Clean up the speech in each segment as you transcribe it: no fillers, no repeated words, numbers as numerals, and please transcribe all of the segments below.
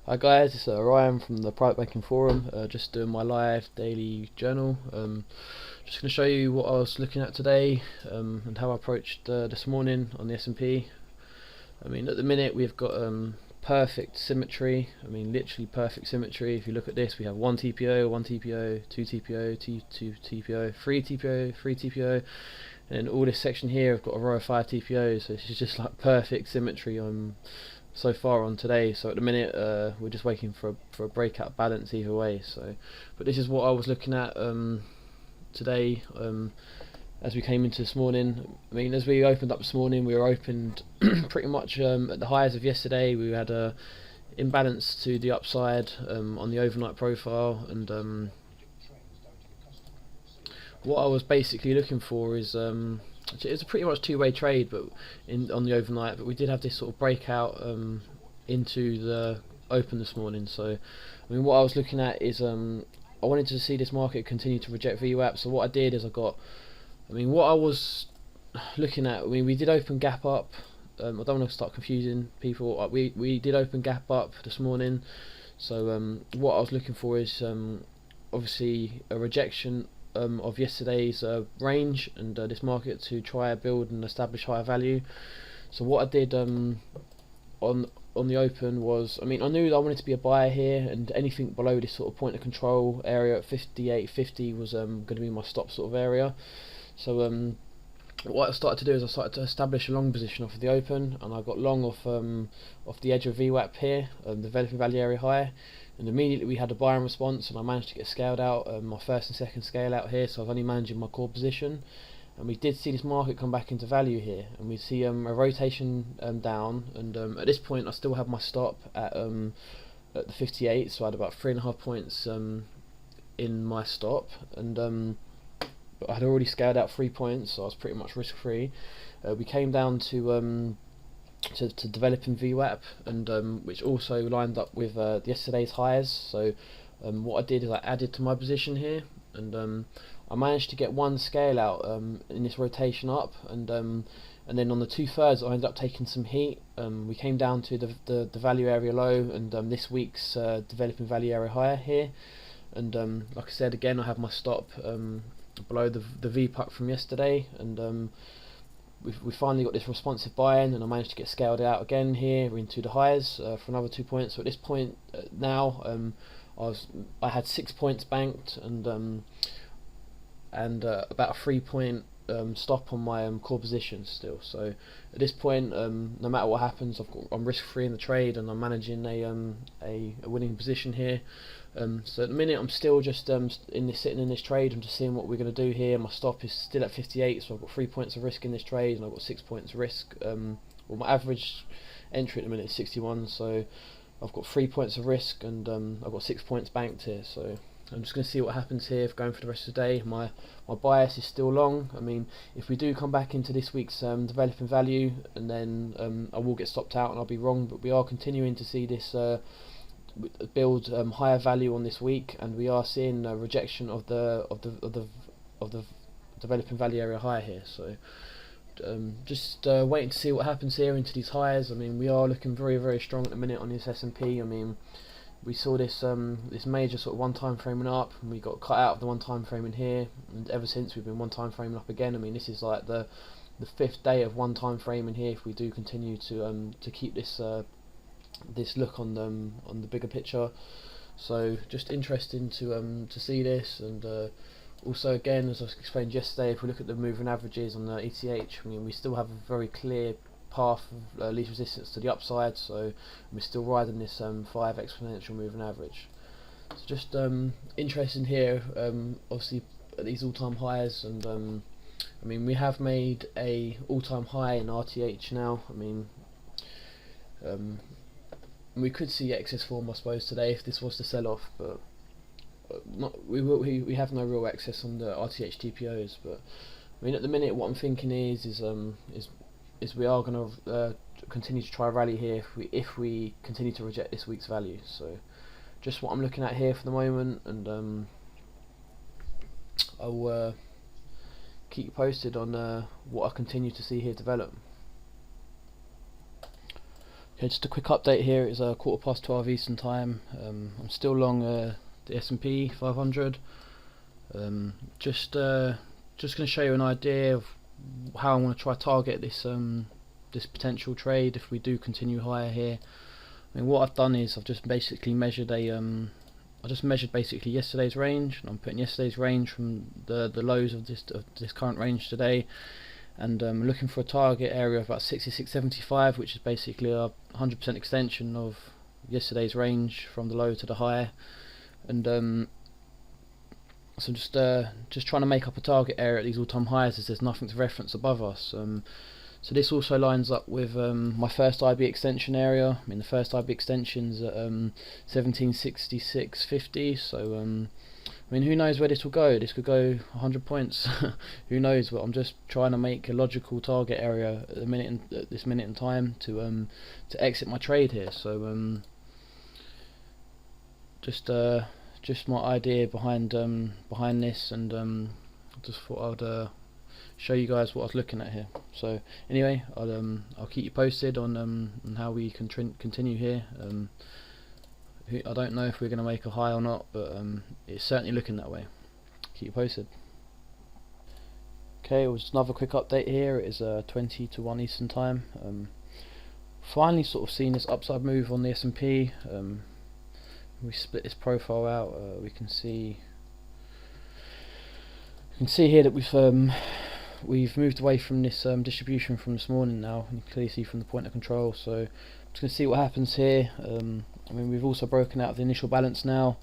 Hi guys, it's Ryan from the Private Banking Forum, just doing my live daily journal. Just going to show you what I was looking at today and how I approached this morning on the S&P. I mean, at the minute we've got perfect symmetry. I mean, literally perfect symmetry. If you look at this, we have 1 TPO, 1 TPO, 2 TPO, 2 TPO, 3 TPO, 3 TPO, and then all this section here I've got a row of 5 TPOs, so it's just like perfect symmetry so far on today. So at the minute we're just waiting for a breakout balance either way. So, but this is what I was looking at today as we came into this morning. I mean, as we opened up this morning, we were opened pretty much at the highs of yesterday. We had a imbalance to the upside on the overnight profile, and what I was basically looking for is it's a pretty much two-way trade, but on the overnight. But we did have this sort of breakout into the open this morning. So, I mean, what I was looking at is I wanted to see this market continue to reject VWAP. So what I did is what I was looking at. I mean, we did open gap up. I don't want to start confusing people. We did open gap up this morning. So what I was looking for is obviously a rejection of yesterday's range and this market to try to build and establish higher value. So what I did on the open was, I mean, I knew that I wanted to be a buyer here, and anything below this sort of point of control area at 58.50 was going to be my stop sort of area. So what I started to do is I started to establish a long position off of the open, and I got long off the edge of VWAP here, developing value area high, and immediately we had a buying response, and I managed to get scaled out, my first and second scale out here. So I was only managing my core position, and we did see this market come back into value here, and we see a rotation down, and at this point I still have my stop at the 58, so I had about 3.5 points in my stop, and but I had already scaled out 3 points, so I was pretty much risk free. We came down to developing VWAP, and which also lined up with yesterday's highs. So what I did is I added to my position here, and I managed to get one scale out in this rotation up, and then on the 2/3 I ended up taking some heat. We came down to the value area low, and this week's developing value area higher here, and like I said again, I have my stop below the VPUC from yesterday, and we finally got this responsive buy-in, and I managed to get scaled out again here into the highs for another 2 points. So at this point now I had 6 points banked, and about a 3 point stop on my core position still. So at this point, no matter what happens, I'm risk free in the trade, and I'm managing a winning position here. So at the minute I'm still just sitting in this trade. I'm just seeing what we're going to do here. My stop is still at 58, so I've got 3 points of risk in this trade, and I've got 6 points of risk. Well, my average entry at the minute is 61, so I've got 3 points of risk, and I've got 6 points banked here. So I'm just going to see what happens here going for the rest of the day. My bias is still long. I mean, if we do come back into this week's developing value, and then I will get stopped out and I'll be wrong, but we are continuing to see this build higher value on this week, and we are seeing a rejection of the developing value area higher here. So just waiting to see what happens here into these highs. I mean, we are looking very, very strong at the minute on this S&P. I mean, we saw this this major sort of one time framing up, and we got cut out of the one time framing here, and ever since we've been one time framing up again. I mean, this is like the 5th day of one time framing here. If we do continue to keep this this look on the bigger picture, so just interesting to see this. And also again, as I explained yesterday, if we look at the moving averages on the ETH, I mean, we still have a very clear path of least resistance to the upside, so we're still riding this 5 exponential moving average. So just interesting here, obviously at these all-time highs, and I mean, we have made a all-time high in RTH now. I mean, we could see excess form, I suppose, today if this was to sell off, but we have no real excess on the RTH TPOs. But I mean, at the minute, what I'm thinking is we are going to continue to try rally here if we continue to reject this week's value. So just what I'm looking at here for the moment, and I'll keep you posted on what I continue to see here develop. Okay, just a quick update here. It's 12:15 Eastern time. I'm still long the SP500. Just going to show you an idea of how I want to try target this potential trade if we do continue higher here. I mean, what I've done is I've just basically measured I just measured basically yesterday's range, and I'm putting yesterday's range from the lows of this current range today, and looking for a target area of about 66.75, which is basically a 100% extension of yesterday's range from the low to the high, and so just trying to make up a target area at these all-time highs as there's nothing to reference above us. So this also lines up with my first IB extension area. I mean, the first IB extension's at 1766.50. So I mean, who knows where this will go? This could go 100 points. Who knows? But I'm just trying to make a logical target area at this minute in time to exit my trade here. So just my idea behind this, and just thought I'd show you guys what I was looking at here. So anyway, I'll keep you posted on how we can continue here. I don't know if we're going to make a high or not, but it's certainly looking that way. Keep you posted. Okay, well, just another quick update here. It is 20 to 1 Eastern time. Finally sort of seen this upside move on the S&P. We split this profile out. We can see here that we've moved away from this distribution from this morning now. You can clearly see from the point of control. So I'm just going to see what happens here. I mean, we've also broken out the initial balance now,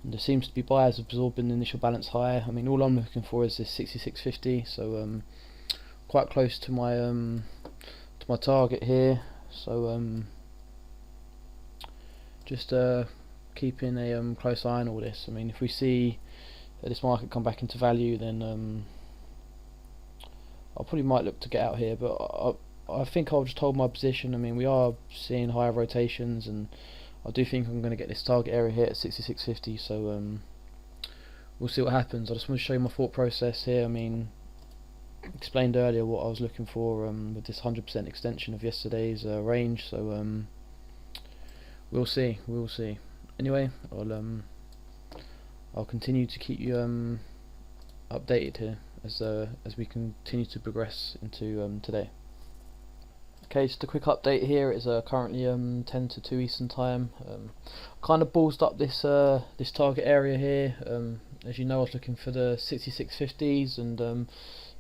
and there seems to be buyers absorbing the initial balance higher. I mean, all I'm looking for is this 66.50, so quite close to my target here. So just keeping a close eye on all this. I mean, if we see this market come back into value, then I probably might look to get out here, but I think I'll just hold my position. I mean, we are seeing higher rotations, and I do think I'm going to get this target area here at 66.50, so we'll see what happens. I just want to show you my thought process here. I mean, explained earlier what I was looking for with this 100% extension of yesterday's range, so we'll see. Anyway, I'll continue to keep you updated here as we continue to progress into today. Okay, just a quick update here. It's currently 10 to 2 Eastern time. Kind of ballsed up this target area here. As you know, I was looking for the 66.50s, and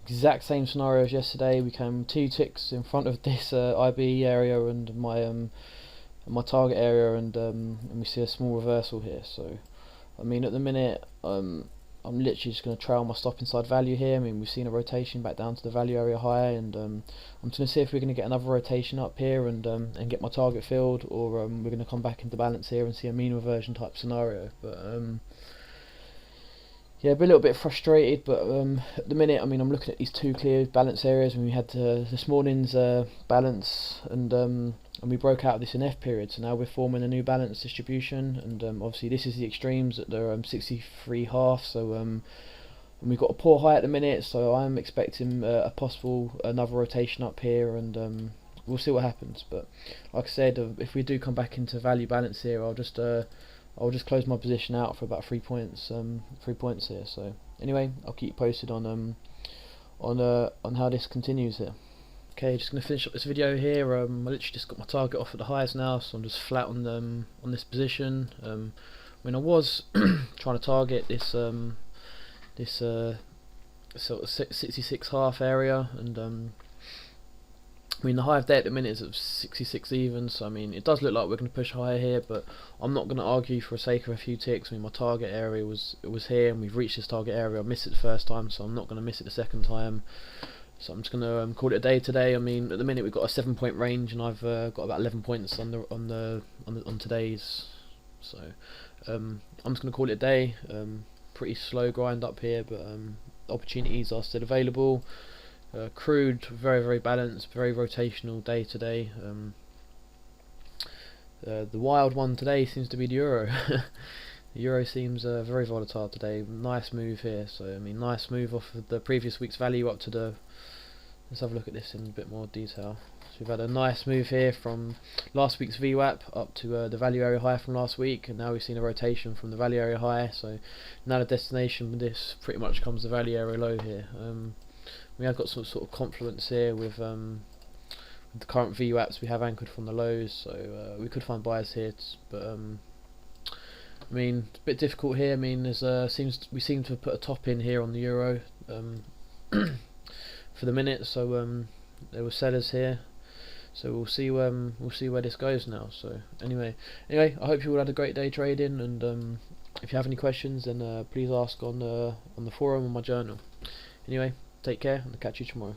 exact same scenario as yesterday. We came 2 ticks in front of this IB area and my target area, and we see a small reversal here. So I mean, at the minute, I'm literally just going to trail my stop inside value here. I mean, we've seen a rotation back down to the value area high, and I'm going to see if we're going to get another rotation up here and get my target filled, or we're going to come back into balance here and see a mean reversion type scenario. But yeah, a little bit frustrated, but at the minute, I mean, I'm looking at these 2 clear balance areas, and we had this morning's balance, and we broke out this in F period, so now we're forming a new balance distribution, and obviously this is the extremes at the 63.5, so and we've got a poor high at the minute, so I'm expecting a possible another rotation up here, and we'll see what happens. But like I said, if we do come back into value balance here, I'll just close my position out for about 3 points, 3 points here. So anyway, I'll keep you posted on how this continues here. Okay, just going to finish up this video here. I literally just got my target off at the highs now, so I'm just flat on this position. I mean, I was trying to target this sort of 66.5 area, and I mean, the high of day at the minute is at 66 even, so I mean, it does look like we're going to push higher here, but I'm not going to argue for the sake of a few ticks. I mean, my target area was here, and we've reached this target area. I missed it the first time, so I'm not going to miss it the second time. So I'm just going to call it a day today. I mean, at the minute we've got a 7-point range, and I've got about 11 points on today's. So I'm just going to call it a day. Pretty slow grind up here, but opportunities are still available. Crude, very balanced, very rotational day today. The wild one today seems to be the euro. The euro seems very volatile today. Nice move here. So I mean, nice move off of the previous week's value up to the let's have a look at this in a bit more detail. So we've had a nice move here from last week's VWAP up to the value area high from last week, and now we've seen a rotation from the value area high. So now the destination with this pretty much comes the value area low here. We have got some sort of confluence here with the current VWAPs we have anchored from the lows, so we could find buyers here, but I mean, it's a bit difficult here. I mean, we seem to have put a top in here on the euro for the minute, so there were sellers here. So we'll see where this goes now. So anyway, I hope you all had a great day trading, and if you have any questions, then please ask on the forum or my journal. Anyway, take care, and I'll catch you tomorrow.